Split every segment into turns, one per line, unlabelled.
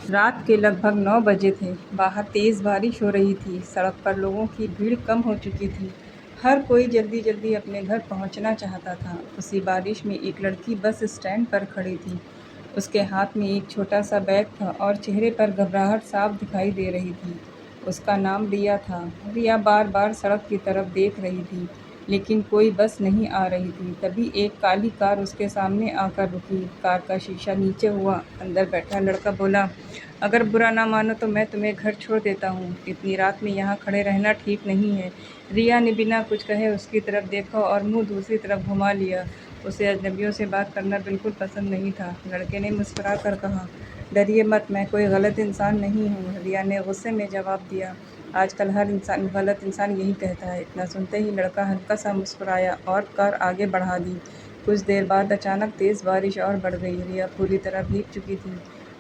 रात के लगभग 9 बजे थे। बाहर तेज़ बारिश हो रही थी। सड़क पर लोगों की भीड़ कम हो चुकी थी। हर कोई जल्दी-जल्दी अपने घर पहुंचना चाहता था। उसी बारिश में एक लड़की बस स्टैंड पर खड़ी थी। उसके हाथ में एक छोटा-सा बैग था और चेहरे पर घबराहट साफ दिखाई दे रही थी। उसका नाम रिया था। रिया बार-बार सड़क की तरफ देख रही थी, लेकिन कोई बस नहीं आ रही थी। तभी एक काली कार उसके सामने आकर रुकी। कार का शीशा नीचे हुआ। अंदर बैठा लड़का बोला, अगर बुरा ना मानो तो मैं तुम्हें घर छोड़ देता हूँ। इतनी रात में यहाँ खड़े रहना ठीक नहीं है। रिया ने बिना कुछ कहे उसकी तरफ देखा और मुंह दूसरी तरफ घुमा लिया। उसे अजनबियों से बात करना बिल्कुल पसंद नहीं था। लड़के ने मुस्कुरा कर कहा, डरिए मत, मैं कोई गलत इंसान नहीं हूँ। रिया ने गुस्से में जवाब दिया, आजकल हर गलत इंसान यही कहता है। इतना सुनते ही लड़का हल्का सा मुस्कुराया और कार आगे बढ़ा दी। कुछ देर बाद अचानक तेज़ बारिश और बढ़ गई। रिया पूरी तरह भीग चुकी थी।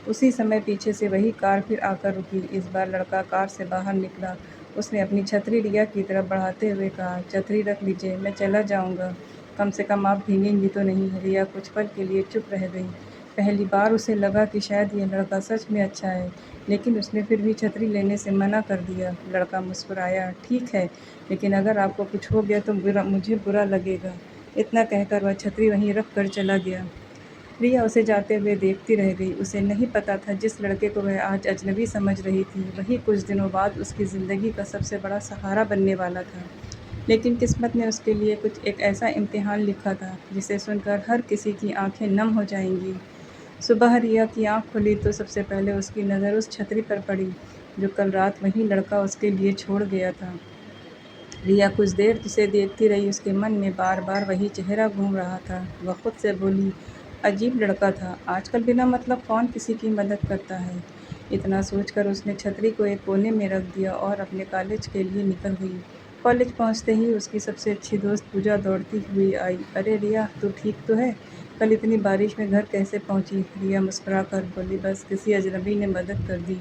उसी समय पीछे से वही कार फिर आकर रुकी। इस बार लड़का कार से बाहर निकला। उसने अपनी छतरी रिया की तरफ बढ़ाते हुए कहा, छतरी रख लीजिए, मैं चला जाऊंगा। कम से कम आप भीगेंगी तो नहीं। रिया कुछ पल के लिए चुप रह गई। पहली बार उसे लगा कि शायद यह लड़का सच में अच्छा है, लेकिन उसने फिर भी छतरी लेने से मना कर दिया। लड़का मुस्कुराया, ठीक है, लेकिन अगर आपको कुछ हो गया तो मुझे बुरा लगेगा। इतना कहकर वह छतरी वहीं रख कर चला गया। रिया उसे जाते हुए देखती रह गई। उसे नहीं पता था जिस लड़के को वह आज अजनबी समझ रही थी, वही कुछ दिनों बाद उसकी ज़िंदगी का सबसे बड़ा सहारा बनने वाला था। लेकिन किस्मत ने उसके लिए कुछ एक ऐसा इम्तिहान लिखा था, जिसे सुनकर हर किसी की आंखें नम हो जाएंगी। सुबह रिया की आंख खुली तो सबसे पहले उसकी नज़र उस छतरी पर पड़ी, जो कल रात वही लड़का उसके लिए छोड़ गया था। रिया कुछ देर उसे देखती रही। उसके मन में बार बार वही चेहरा घूम रहा था। वह खुद से बोली, अजीब लड़का था, आजकल बिना मतलब कौन किसी की मदद करता है। इतना सोचकर उसने छतरी को एक कोने में रख दिया और अपने कॉलेज के लिए निकल गई। कॉलेज पहुंचते ही उसकी सबसे अच्छी दोस्त पूजा दौड़ती हुई आई। अरे रिया, तू ठीक तो है? कल इतनी बारिश में घर कैसे पहुंची? रिया मुस्कुरा कर बोली, बस किसी अजनबी ने मदद कर दी।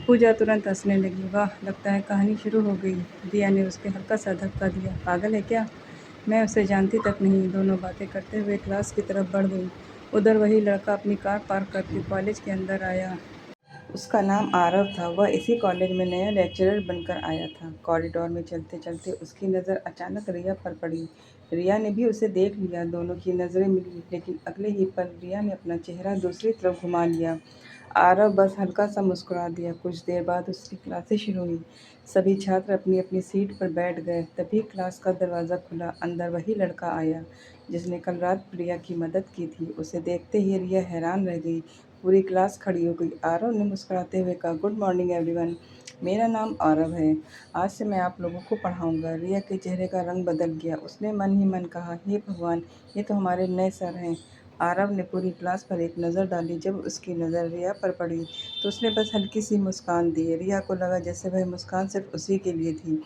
पूजा तुरंत हंसने लगी। वाह, लगता है कहानी शुरू हो गई। रिया ने उसके हल्का सा धक्का दिया। पागल है क्या? मैं उसे जानती तक नहीं। दोनों बातें करते हुए क्लास की तरफ बढ़ गई। उधर वही लड़का अपनी कार पार्क करके कॉलेज के अंदर आया। उसका नाम आरव था। वह इसी कॉलेज में नया लेक्चरर बनकर आया था। कॉरिडोर में चलते चलते उसकी नज़र अचानक रिया पर पड़ी। रिया ने भी उसे देख लिया। दोनों की नज़रें मिली, लेकिन अगले ही पल रिया ने अपना चेहरा दूसरी तरफ घुमा लिया। आरव बस हल्का सा मुस्कुरा दिया। कुछ देर बाद उसकी क्लासें शुरू हुई। सभी छात्र अपनी अपनी सीट पर बैठ गए। तभी क्लास का दरवाज़ा खुला। अंदर वही लड़का आया जिसने कल रात रिया की मदद की थी। उसे देखते ही रिया हैरान रह गई। पूरी क्लास खड़ी हो गई। आरव ने मुस्कुराते हुए कहा, गुड मॉर्निंग एवरीवन, मेरा नाम आरव है। आज से मैं आप लोगों को पढ़ाऊंगा। रिया के चेहरे का रंग बदल गया। उसने मन ही मन कहा, हे भगवान, ये तो हमारे नए सर हैं। आरव ने पूरी क्लास पर एक नज़र डाली। जब उसकी नज़र रिया पर पड़ी तो उसने बस हल्की सी मुस्कान दी। रिया को लगा जैसे वह मुस्कान सिर्फ उसी के लिए थी।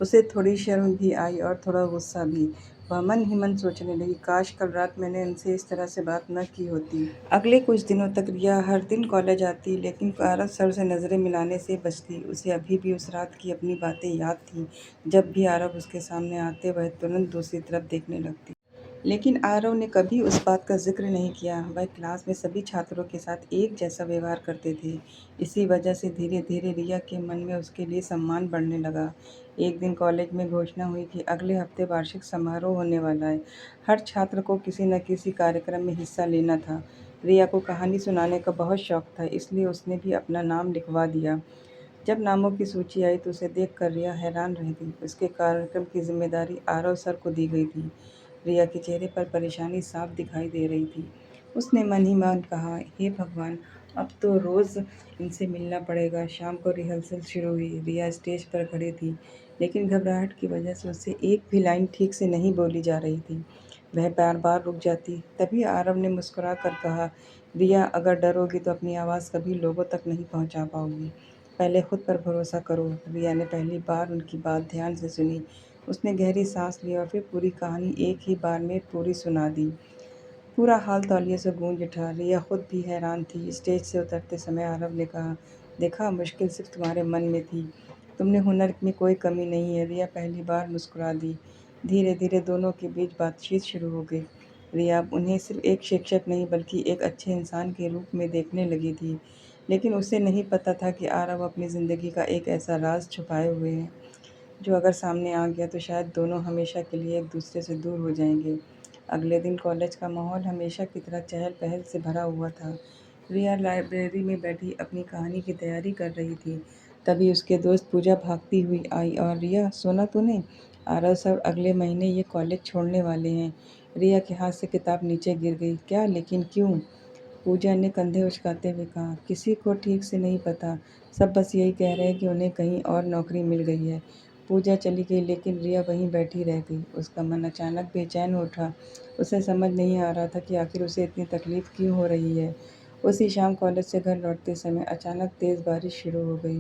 उसे थोड़ी शर्म भी आई और थोड़ा गुस्सा भी। वह मन ही मन सोचने लगी, काश कल रात मैंने उनसे इस तरह से बात न की होती। अगले कुछ दिनों तक रिया हर दिन कॉलेज आती, लेकिन आरव सर से नज़रें मिलाने से बचती। उसे अभी भी उस रात की अपनी बातें याद थीं। जब भी आरव उसके सामने आते वह तुरंत दूसरी तरफ देखने लगती। लेकिन आरव ने कभी उस बात का जिक्र नहीं किया। वह क्लास में सभी छात्रों के साथ एक जैसा व्यवहार करते थे। इसी वजह से धीरे धीरे रिया के मन में उसके लिए सम्मान बढ़ने लगा। एक दिन कॉलेज में घोषणा हुई कि अगले हफ्ते वार्षिक समारोह होने वाला है। हर छात्र को किसी न किसी कार्यक्रम में हिस्सा लेना था। रिया को कहानी सुनाने का बहुत शौक था, इसलिए उसने भी अपना नाम लिखवा दिया। जब नामों की सूची आई तो उसे देखकर रिया हैरान रह गई। उसके कार्यक्रम की जिम्मेदारी आरव सर को दी गई थी। रिया के चेहरे पर परेशानी साफ दिखाई दे रही थी। उसने मन ही मन कहा, हे भगवान, अब तो रोज़ इनसे मिलना पड़ेगा। शाम को रिहर्सल शुरू हुई। रिया स्टेज पर खड़ी थी, लेकिन घबराहट की वजह से उससे एक भी लाइन ठीक से नहीं बोली जा रही थी। वह बार बार रुक जाती। तभी आरव ने मुस्कुरा कर कहा, रिया, अगर डरोगी तो अपनी आवाज़ कभी लोगों तक नहीं पहुंचा पाओगी। पहले खुद पर भरोसा करो। रिया ने पहली बार उनकी बात ध्यान से सुनी। उसने गहरी सांस ली और फिर पूरी कहानी एक ही बार में पूरी सुना दी। पूरा हाल तौलिए से गूंज उठा। रिया खुद भी हैरान थी। स्टेज से उतरते समय आरव ने कहा, देखा, मुश्किल सिर्फ तुम्हारे मन में थी, तुमने हुनर में कोई कमी नहीं है। रिया पहली बार मुस्कुरा दी। धीरे धीरे दोनों के बीच बातचीत शुरू हो गई। रिया अब उन्हें सिर्फ एक शिक्षक नहीं बल्कि एक अच्छे इंसान के रूप में देखने लगी थी। लेकिन उसे नहीं पता था कि आरव अपनी ज़िंदगी का एक ऐसा राज छुपाए हुए है जो अगर सामने आ गया तो शायद दोनों हमेशा के लिए एक दूसरे से दूर हो जाएंगे। अगले दिन कॉलेज का माहौल हमेशा की तरह चहल पहल से भरा हुआ था। रिया लाइब्रेरी में बैठी अपनी कहानी की तैयारी कर रही थी। तभी उसके दोस्त पूजा भागती हुई आई और रिया, सोना तूने? आरव सर अगले महीने ये कॉलेज छोड़ने वाले हैं। रिया के हाथ से किताब नीचे गिर गई। क्या? लेकिन क्यों? पूजा ने कंधे उचकाते हुए कहा, किसी को ठीक से नहीं पता। सब बस यही कह रहे हैं कि उन्हें कहीं और नौकरी मिल गई है। पूजा चली गई लेकिन रिया वहीं बैठी रह गई। उसका मन अचानक बेचैन उठा। उसे समझ नहीं आ रहा था कि आखिर उसे इतनी तकलीफ क्यों हो रही है। उसी शाम कॉलेज से घर लौटते समय अचानक तेज़ बारिश शुरू हो गई।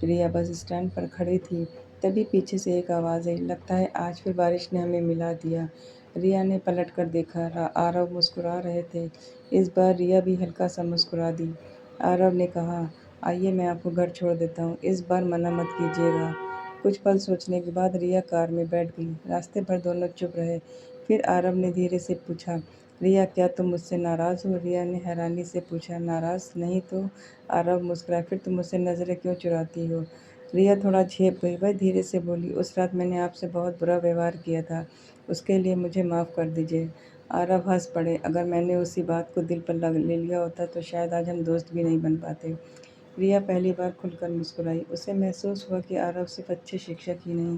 रिया बस स्टैंड पर खड़ी थी। तभी पीछे से एक आवाज़ आई, लगता है आज फिर बारिश ने हमें मिला दिया। रिया ने पलट कर देखा। आरव मुस्कुरा रहे थे। इस बार रिया भी हल्का सा मुस्कुरा दी। आरव ने कहा, आइए मैं आपको घर छोड़ देता हूँ, इस बार मना मत कीजिएगा। कुछ पल सोचने के बाद रिया कार में बैठ गई। रास्ते भर दोनों चुप रहे। फिर आरव ने धीरे से पूछा, रिया क्या तुम मुझसे नाराज़ हो? रिया ने हैरानी से पूछा, नाराज़ नहीं तो? आरव मुस्कुराए, फिर तुम मुझसे नज़रें क्यों चुराती हो? रिया थोड़ा झेप गई। वह धीरे से बोली, उस रात मैंने आपसे बहुत बुरा व्यवहार किया था, उसके लिए मुझे माफ़ कर दीजिए। आरव हंस पड़े। अगर मैंने उसी बात को दिल पर ले लिया होता तो शायद आज हम दोस्त भी नहीं बन पाते। रिया पहली बार खुलकर मुस्कुराई। उसे महसूस हुआ कि आरव सिर्फ अच्छे शिक्षक ही नहीं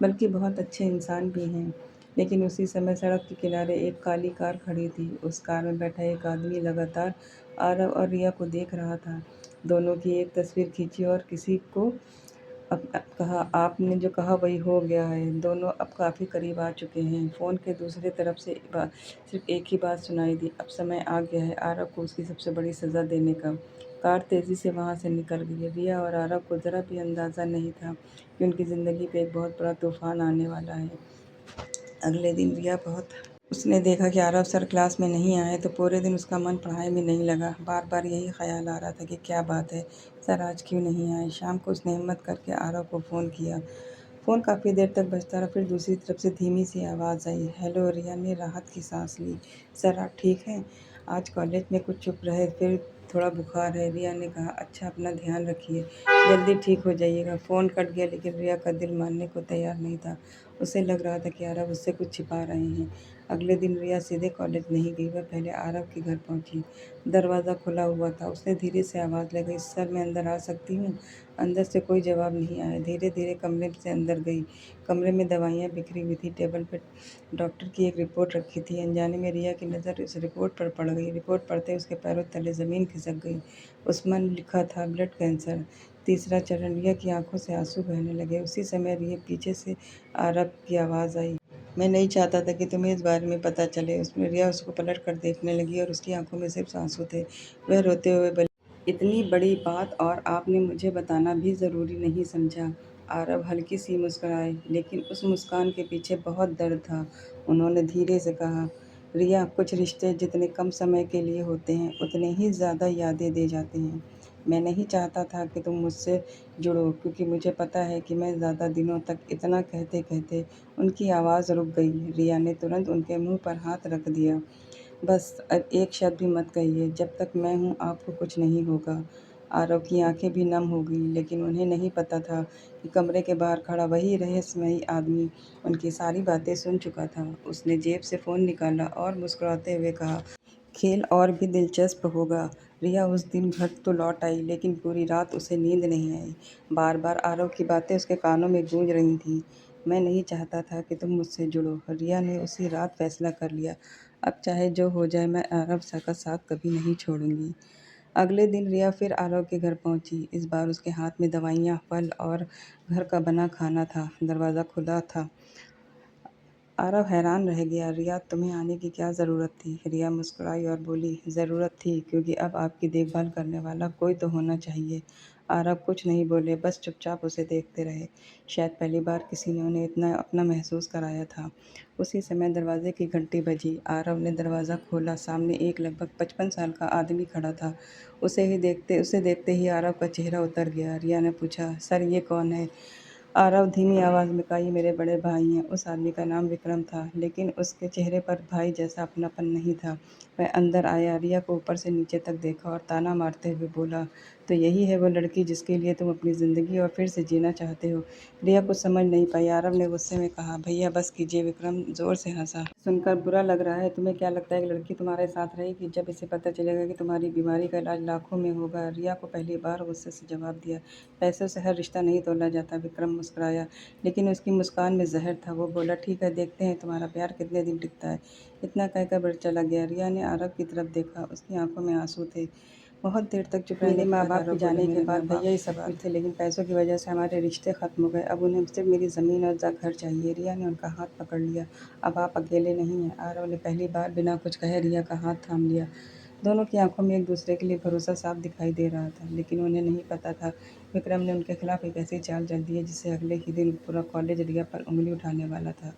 बल्कि बहुत अच्छे इंसान भी हैं। लेकिन उसी समय सड़क के किनारे एक काली कार खड़ी थी। उस कार में बैठा एक आदमी लगातार आरव और रिया को देख रहा था। दोनों की एक तस्वीर खींची और किसी को अब कहा, आपने जो कहा वही हो गया है। दोनों अब काफ़ी करीब आ चुके हैं। फ़ोन के दूसरी तरफ से सिर्फ एक ही बात सुनाई दी, अब समय आ गया है आरव को उसकी सबसे बड़ी सज़ा देने का। कार तेज़ी से वहाँ से निकल गई। रिया और आरव को ज़रा भी अंदाज़ा नहीं था कि उनकी ज़िंदगी पे एक बहुत बड़ा तूफ़ान आने वाला है। अगले दिन रिया बहुत उसने देखा कि आरव सर क्लास में नहीं आए तो पूरे दिन उसका मन पढ़ाई में नहीं लगा। बार बार यही ख्याल आ रहा था कि क्या बात है, सर आज क्यों नहीं आए। शाम को उसने हिम्मत करके आरव को फ़ोन किया। फ़ोन काफ़ी देर तक बजता रहा। फिर दूसरी तरफ से धीमी सी आवाज़ आई, हेलो। रिया ने राहत की सांस ली। सर आप ठीक हैं? आज कॉलेज में कुछ चुप रहे, फिर थोड़ा बुखार है। रिया ने कहा, अच्छा अपना ध्यान रखिए, जल्दी ठीक हो जाइएगा। फ़ोन कट गया लेकिन रिया का दिल मानने को तैयार नहीं था। उसे लग रहा था कि आरव उससे कुछ छिपा रहे हैं। अगले दिन रिया सीधे कॉलेज नहीं गई। वह पहले आरव के घर पहुंची। दरवाज़ा खुला हुआ था। उसने धीरे से आवाज़ लगाई, सर मैं अंदर आ सकती हूँ? अंदर से कोई जवाब नहीं आया। धीरे धीरे कमरे से अंदर गई। कमरे में दवाइयाँ बिखरी हुई थी। टेबल पर डॉक्टर की एक रिपोर्ट रखी थी। अनजाने में रिया की नज़र उस रिपोर्ट पर पड़ गई। रिपोर्ट पढ़ते उसके पैरों तले ज़मीन खिसक गई। उसमें लिखा था, ब्लड कैंसर, तीसरा चरण। रिया की आंखों से आंसू बहने लगे। उसी समय रिया पीछे से आरव की आवाज़ आई, मैं नहीं चाहता था कि तुम्हें इस बारे में पता चले। उसमें रिया उसको पलट कर देखने लगी और उसकी आंखों में सिर्फ आंसू थे। वह रोते हुए बोली, इतनी बड़ी बात और आपने मुझे बताना भी ज़रूरी नहीं समझा। आरव हल्की सी मुस्कुराए लेकिन उस मुस्कान के पीछे बहुत दर्द था। उन्होंने धीरे से कहा, रिया कुछ रिश्ते जितने कम समय के लिए होते हैं उतने ही ज़्यादा यादें दे जाते हैं। मैं नहीं चाहता था कि तुम मुझसे जुड़ो क्योंकि मुझे पता है कि मैं ज़्यादा दिनों तक इतना कहते कहते उनकी आवाज़ रुक गई। रिया ने तुरंत उनके मुंह पर हाथ रख दिया। बस अब एक शब्द भी मत कहिए, जब तक मैं हूँ आपको कुछ नहीं होगा। आरव की आंखें भी नम हो गईं लेकिन उन्हें नहीं पता था कि कमरे के बाहर खड़ा वही रहस्यमयी आदमी उनकी सारी बातें सुन चुका था। उसने जेब से फ़ोन निकाला और मुस्कुराते हुए कहा, खेल और भी दिलचस्प होगा। रिया उस दिन घर तो लौट आई लेकिन पूरी रात उसे नींद नहीं आई। बार बार आरव की बातें उसके कानों में गूंज रही थीं। मैं नहीं चाहता था कि तुम मुझसे जुड़ो। रिया ने उसी रात फैसला कर लिया, अब चाहे जो हो जाए मैं आरव सर का साथ कभी नहीं छोड़ूंगी। अगले दिन रिया फिर आरव के घर पहुंची। इस बार उसके हाथ में दवाइयाँ, फल और घर का बना खाना था। दरवाज़ा खुला था। आरव हैरान रह गया। रिया तुम्हें आने की क्या ज़रूरत थी? रिया मुस्कुराई और बोली, ज़रूरत थी क्योंकि अब आपकी देखभाल करने वाला कोई तो होना चाहिए। आरव कुछ नहीं बोले, बस चुपचाप उसे देखते रहे। शायद पहली बार किसी ने उन्हें इतना अपना महसूस कराया था। उसी समय दरवाजे की घंटी बजी। आरव ने दरवाज़ा खोला। सामने एक लगभग 55 साल का आदमी खड़ा था। उसे देखते ही आरव का चेहरा उतर गया। रिया ने पूछा, सर ये कौन है? आरव धीमी आवाज़ में कहा, "ये मेरे बड़े भाई हैं।" उस आदमी का नाम विक्रम था, लेकिन उसके चेहरे पर भाई जैसा अपनापन नहीं था। वह अंदर आया, रिया को ऊपर से नीचे तक देखा और ताना मारते हुए बोला, "तो यही है वो लड़की जिसके लिए तुम अपनी ज़िंदगी और फिर से जीना चाहते हो?" रिया कुछ समझ नहीं पाई। आरव ने गुस्से में कहा, "भैया बस कीजिए।" विक्रम ज़ोर से हँसा। "सुनकर बुरा लग रहा है? तुम्हें क्या लगता है कि लड़की तुम्हारे साथ रहेगी जब इसे पता चलेगा कि तुम्हारी बीमारी का इलाज लाखों में होगा?" रिया को पहली बार गुस्से से जवाब दिया। "पैसों से हर रिश्ता नहीं तोला जाता।" विक्रम मुस्कुराया, लेकिन उसकी मुस्कान में ज़हर था। वो बोला, "ठीक है, देखते हैं तुम्हारा प्यार कितने दिन टिकता है।" इतना कहकर बढ़ चला गया। रिया ने आरव की तरफ देखा, उसकी आंखों में आंसू थे। बहुत देर तक चुप रहने के बाद माँ-बाप के जाने के बाद भैया ये सब कुछ थे, लेकिन पैसों की वजह से हमारे रिश्ते ख़त्म हो गए। अब उन्हें सिर्फ मेरी ज़मीन और घर चाहिए। रिया ने उनका हाथ पकड़ लिया। "अब आप अकेले नहीं हैं।" आरव ने पहली बार बिना कुछ कहे रिया का हाथ थाम लिया। दोनों की आंखों में एक दूसरे के लिए भरोसा साफ दिखाई दे रहा था, लेकिन उन्हें नहीं पता था विक्रम ने उनके खिलाफ एक ऐसी चाल चल दी है जिससे अगले ही दिन पूरा कॉलेज रिया पर उंगली उठाने वाला था।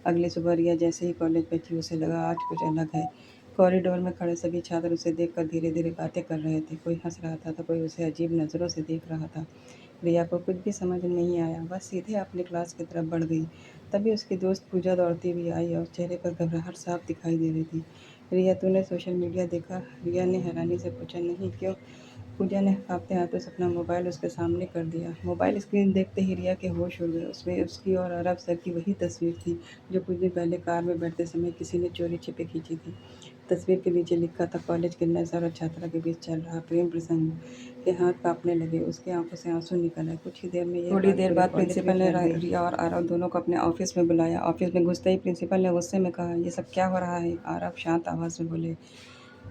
अगली सुबह रिया जैसे ही कॉलेज पहुंची, उसे लगा आज कुछ अलग है। कॉरिडोर में खड़े सभी छात्र उसे देखकर धीरे-धीरे बातें कर रहे थे। कोई हंस रहा था तो कोई उसे अजीब नज़रों से देख रहा था। रिया को कुछ भी समझ नहीं आया। वह सीधे अपनी क्लास की तरफ बढ़ गई। तभी उसकी दोस्त पूजा दौड़ती हुई आई और चेहरे पर घबराहट साफ दिखाई दे रही थी। "रिया, तूने सोशल मीडिया देखा?" रिया ने हैरानी से पूछा। "नहीं, क्यों?" पूजा ने काँपते हाथों से अपना मोबाइल उसके सामने कर दिया। मोबाइल स्क्रीन देखते ही रिया के होश उड़ गए। उसमें उसकी और अरब सर की वही तस्वीर थी जो कुछ दिन पहले कार में बैठते समय किसी ने चोरी-छिपे खींची थी। तस्वीर के नीचे लिखा था, "कॉलेज के नए सर और छात्रा के बीच चल रहा प्रेम प्रसंग।" के हाथ काँपने लगे। उसकी आँखों से आँसू निकल आए। कुछ ही देर में ये थोड़ी देर बाद प्रिंसिपल ने रिया और आरव दोनों को अपने ऑफिस में बुलाया। ऑफिस में घुसते ही प्रिंसिपल ने गुस्से में कहा, "ये सब क्या हो रहा है?" आरव शांत आवाज़ में बोले,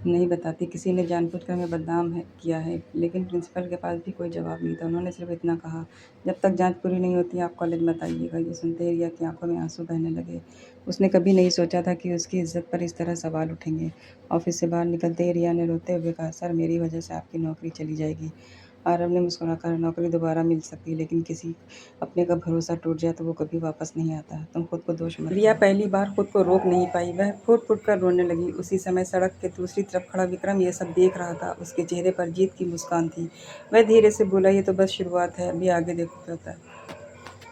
"नहीं बताती, किसी ने जानबूझकर हमें बदनाम किया है।" लेकिन प्रिंसिपल के पास भी कोई जवाब नहीं था। उन्होंने सिर्फ इतना कहा, "जब तक जांच पूरी नहीं होती आप कॉलेज मत आइएगा।" ये सुनते ही रिया की आंखों में आंसू बहने लगे। उसने कभी नहीं सोचा था कि उसकी इज्जत पर इस तरह सवाल उठेंगे। ऑफिस से बाहर निकलते ही रिया ने रोते हुए कहा, "सर, मेरी वजह से आपकी नौकरी चली जाएगी।" आरव ने मुस्कुराकर, "नौकरी दोबारा मिल सकती है, लेकिन किसी अपने का भरोसा टूट जाए तो वो कभी वापस नहीं आता। तुम खुद को दोष मत दो।" रिया पहली बार खुद को रोक नहीं पाई। वह फूट-फूट कर रोने लगी। उसी समय सड़क के दूसरी तरफ खड़ा विक्रम ये सब देख रहा था। उसके चेहरे पर जीत की मुस्कान थी। वह धीरे से बोला, "ये तो बस शुरुआत है, अभी आगे देखो क्या होता है।"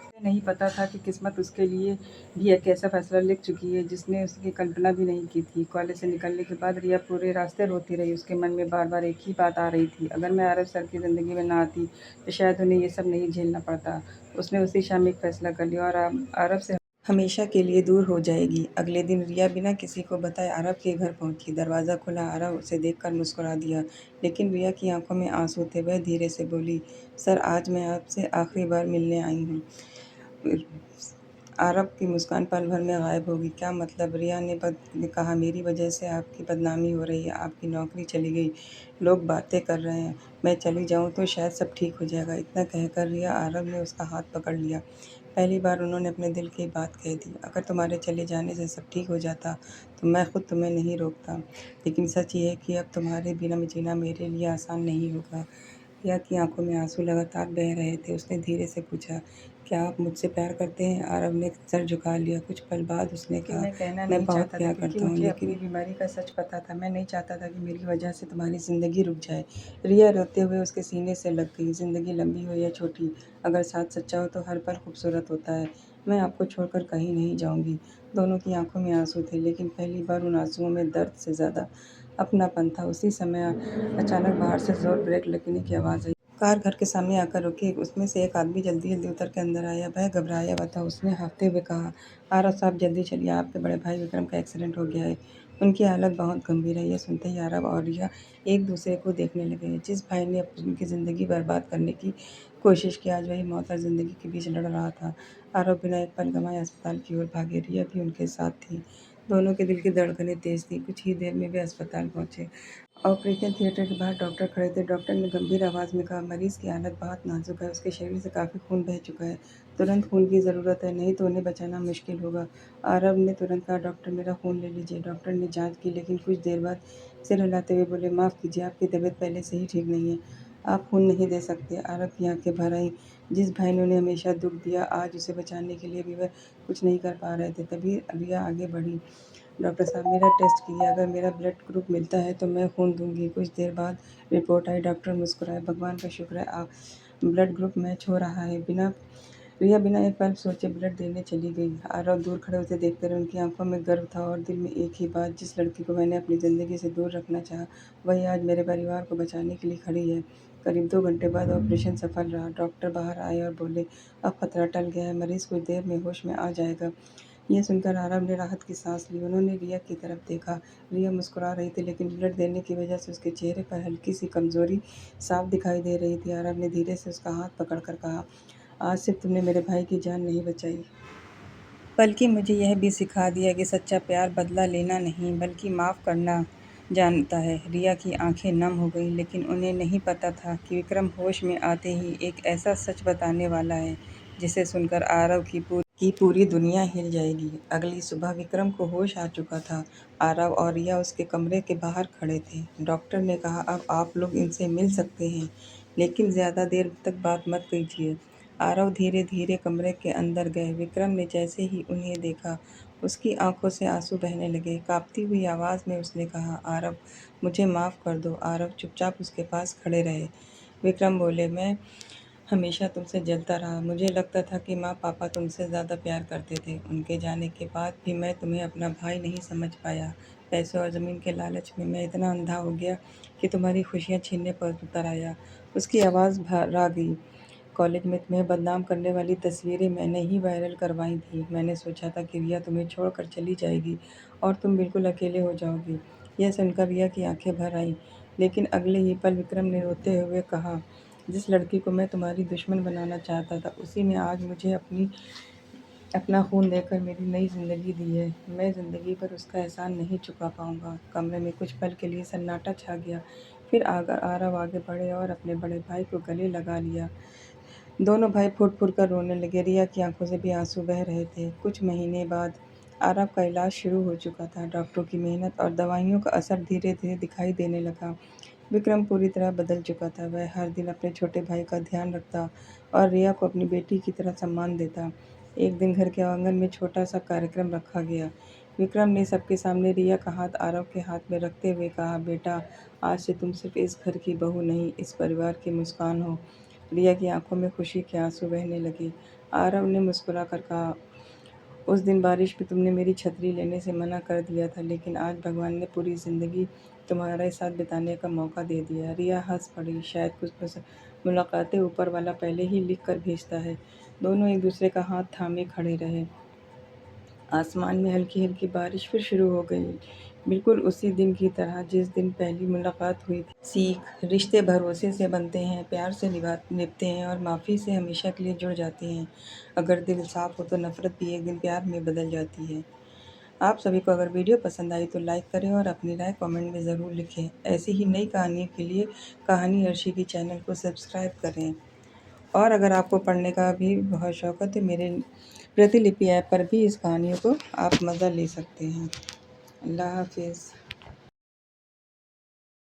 उसे नहीं पता था कि किस्मत उसके लिए भी एक ऐसा फैसला लिख चुकी है जिसने उसकी कल्पना भी नहीं की थी। कॉलेज से निकलने के बाद रिया पूरे रास्ते रोती रही। उसके मन में बार-बार एक ही बात आ रही थी, अगर मैं आरव सर की ज़िंदगी में ना आती तो शायद उन्हें ये सब नहीं झेलना पड़ता। उसने उसी शाम एक फैसला कर लिया और आरव से हमेशा के लिए दूर हो जाएगी। अगले दिन रिया बिना किसी को बताए आरव के घर पहुंची। दरवाज़ा खुला, आरव उसे देखकर मुस्कुरा दिया, लेकिन रिया की आंखों में आंसू थे। वह धीरे से बोली, "सर, आज मैं आपसे आखिरी बार मिलने आई हूँ।" आरव की मुस्कान पल भर में गायब हो गई। "क्या मतलब?" रिया ने कहा, "मेरी वजह से आपकी बदनामी हो रही है, आपकी नौकरी चली गई, लोग बातें कर रहे हैं, मैं चली जाऊँ तो शायद सब ठीक हो जाएगा।" इतना कहकर रिया आरव ने उसका हाथ पकड़ लिया। पहली बार उन्होंने अपने दिल की बात कह दी, "अगर तुम्हारे चले जाने से सब ठीक हो जाता तो मैं खुद तुम्हें नहीं रोकता, लेकिन सच ये है कि अब तुम्हारे बिना जीना मेरे लिए आसान नहीं होगा।" रिया की आंखों में आंसू लगातार बह रहे थे। उसने धीरे से पूछा, "क्या आप मुझसे प्यार करते हैं?" आरव ने सर झुका लिया। कुछ पल बाद उसने कहा, "मैं कहना नहीं बहुत चाहता था, प्यार करता हूँ, लेकिन अपनी बीमारी का सच पता था। मैं नहीं चाहता था कि मेरी वजह से तुम्हारी ज़िंदगी रुक जाए।" रिया रोते हुए उसके सीने से लग गई। "ज़िंदगी लंबी हो या छोटी, अगर साथ सच्चा हो तो हर पल खूबसूरत होता है। मैं आपको छोड़कर कहीं नहीं जाऊँगी।" दोनों की आंखों में आंसू थे, लेकिन पहली बार उन आंसुओं में दर्द से ज़्यादा अपनापन था। उसी समय अचानक बाहर से ज़ोर ब्रेक लगने की आवाज़ आई। कार घर के सामने आकर रुकी। उसमें से एक आदमी जल्दी-जल्दी उतर के अंदर आया। वह घबराया हुआ था। उसने हाँफते हुए कहा, "आरव साहब, जल्दी चलिए, आपके बड़े भाई विक्रम का एक्सीडेंट हो गया है। उनकी हालत बहुत गंभीर है।" ये सुनते ही आरव और रिया एक दूसरे को देखने लगे। जिस भाई ने उनकी ज़िंदगी बर्बाद करने की कोशिश की, आज वही मौत और ज़िंदगी के बीच लड़ रहा था। आरव बिना एक पल गँवाए अस्पताल की ओर भागे। रिया भी उनके साथ थी। दोनों के दिल की धड़कनें तेज़ थीं। कुछ ही देर में वे अस्पताल पहुँचे। ऑपरेशन थिएटर के बाहर डॉक्टर खड़े थे। डॉक्टर ने गंभीर आवाज़ में कहा, "मरीज़ की हालत बहुत नाज़ुक है, उसके शरीर से काफ़ी खून बह चुका है। तुरंत खून की ज़रूरत है, नहीं तो उन्हें बचाना मुश्किल होगा।" आरव ने तुरंत कहा, "डॉक्टर, मेरा खून ले लीजिए।" डॉक्टर ने जाँच की, लेकिन कुछ देर बाद सिर हिलाते हुए बोले, "माफ़ कीजिए, आपकी तबीयत पहले से ही ठीक नहीं है। आप खून नहीं दे सकते।" आरव की आँखें भर आईं। जिस भाई ने उन्हें हमेशा दुःख दिया, आज उसे बचाने के लिए भी वह कुछ नहीं कर पा रहे थे। तभी रिया आगे बढ़ी, "डॉक्टर साहब, मेरा टेस्ट कीजिए, अगर मेरा ब्लड ग्रुप मिलता है तो मैं खून दूँगी।" कुछ देर बाद रिपोर्ट आई। डॉक्टर मुस्कुराए, "भगवान का शुक्र है, ब्लड ग्रुप मैच हो रहा है।" बिना रिया बिना एक पल सोचे ब्लड देने चली गई। आरव दूर खड़े उसे देखते रहे। उनकी आंखों में गर्व था और दिल में एक ही बात, जिस लड़की को मैंने अपनी ज़िंदगी से दूर रखना चाहा, वही आज मेरे परिवार को बचाने के लिए खड़ी है। करीब 2 घंटे बाद ऑपरेशन सफल रहा। डॉक्टर बाहर आए और बोले, अब खतरा टल गया है, मरीज कुछ देर में होश में आ जाएगा। ये सुनकर आरव ने राहत की सांस ली। उन्होंने रिया की तरफ देखा। रिया मुस्कुरा रही थी, लेकिन ब्लड देने की वजह से उसके चेहरे पर हल्की सी कमजोरी साफ दिखाई दे रही थी। आरव ने धीरे से उसका हाथ पकड़कर कहा, आज सिर्फ तुमने मेरे भाई की जान नहीं बचाई, बल्कि मुझे यह भी सिखा दिया कि सच्चा प्यार बदला लेना नहीं बल्कि माफ़ करना जानता है। रिया की आंखें नम हो गईं, लेकिन उन्हें नहीं पता था कि विक्रम होश में आते ही एक ऐसा सच बताने वाला है जिसे सुनकर आरव की पूरी दुनिया हिल जाएगी। अगली सुबह विक्रम को होश आ चुका था। आरव और रिया उसके कमरे के बाहर खड़े थे। डॉक्टर ने कहा, अब आप लोग इनसे मिल सकते हैं, लेकिन ज़्यादा देर तक बात मत कीजिए। आरव धीरे धीरे कमरे के अंदर गए। विक्रम ने जैसे ही उन्हें देखा, उसकी आंखों से आंसू बहने लगे। कांपती हुई आवाज़ में उसने कहा, आरव, मुझे माफ़ कर दो। आरव चुपचाप उसके पास खड़े रहे। विक्रम बोले, मैं हमेशा तुमसे जलता रहा। मुझे लगता था कि माँ पापा तुमसे ज़्यादा प्यार करते थे। उनके जाने के बाद भी मैं तुम्हें अपना भाई नहीं समझ पाया। पैसों और ज़मीन के लालच में मैं इतना अंधा हो गया कि तुम्हारी खुशियाँ छीनने पर उतर आया। उसकी आवाज़ भरा गई। कॉलेज में तुम्हें बदनाम करने वाली तस्वीरें मैंने ही वायरल करवाई थी। मैंने सोचा था कि रिया तुम्हें छोड़कर चली जाएगी और तुम बिल्कुल अकेले हो जाओगी। यह सुनकर रिया की आंखें भर आईं, लेकिन अगले ही पल विक्रम ने रोते हुए कहा, जिस लड़की को मैं तुम्हारी दुश्मन बनाना चाहता था, उसी ने आज मुझे अपना खून देकर मेरी नई ज़िंदगी दी है। मैं ज़िंदगी पर उसका एहसान नहीं चुका पाऊंगा। कमरे में कुछ पल के लिए सन्नाटा छा गया। फिर आरव आगे बढ़े और अपने बड़े भाई को गले लगा लिया। दोनों भाई फूट-फूट कर रोने लगे। रिया की आंखों से भी आंसू बह रहे थे। कुछ महीने बाद आरव का इलाज शुरू हो चुका था। डॉक्टरों की मेहनत और दवाइयों का असर धीरे-धीरे दिखाई देने लगा। विक्रम पूरी तरह बदल चुका था। वह हर दिन अपने छोटे भाई का ध्यान रखता और रिया को अपनी बेटी की तरह सम्मान देता। एक दिन घर के आंगन में छोटा-सा कार्यक्रम रखा गया। विक्रम ने सबके सामने रिया का हाथ आरव के हाथ में रखते हुए कहा, बेटा, आज से तुम सिर्फ इस घर की बहू नहीं, इस परिवार की मुस्कान हो। रिया की आंखों में खुशी के आंसू बहने लगे। आरव ने मुस्कुराकर कहा, उस दिन बारिश में तुमने मेरी छतरी लेने से मना कर दिया था, लेकिन आज भगवान ने पूरी ज़िंदगी तुम्हारे साथ बिताने का मौका दे दिया। रिया हंस पड़ी। शायद कुछ मुलाकातें ऊपर वाला पहले ही लिख कर भेजता है। दोनों एक दूसरे का हाथ थामे खड़े रहे। आसमान में हल्की हल्की बारिश फिर शुरू हो गई, बिल्कुल उसी दिन की तरह जिस दिन पहली मुलाकात हुई थी। सीख, रिश्ते भरोसे से बनते हैं, प्यार से निभते हैं और माफ़ी से हमेशा के लिए जुड़ जाते हैं। अगर दिल साफ हो तो नफ़रत भी एक दिन प्यार में बदल जाती है। आप सभी को अगर वीडियो पसंद आई तो लाइक करें और अपनी राय कमेंट में ज़रूर लिखें। ऐसी ही नई कहानियों के लिए कहानी अर्शी की चैनल को सब्सक्राइब करें। और अगर आपको पढ़ने का भी बहुत शौक है तो मेरे प्रतिलिपि ऐप पर भी इस कहानियों को आप मज़ा ले सकते हैं। अल्लाह हाफ़िज़।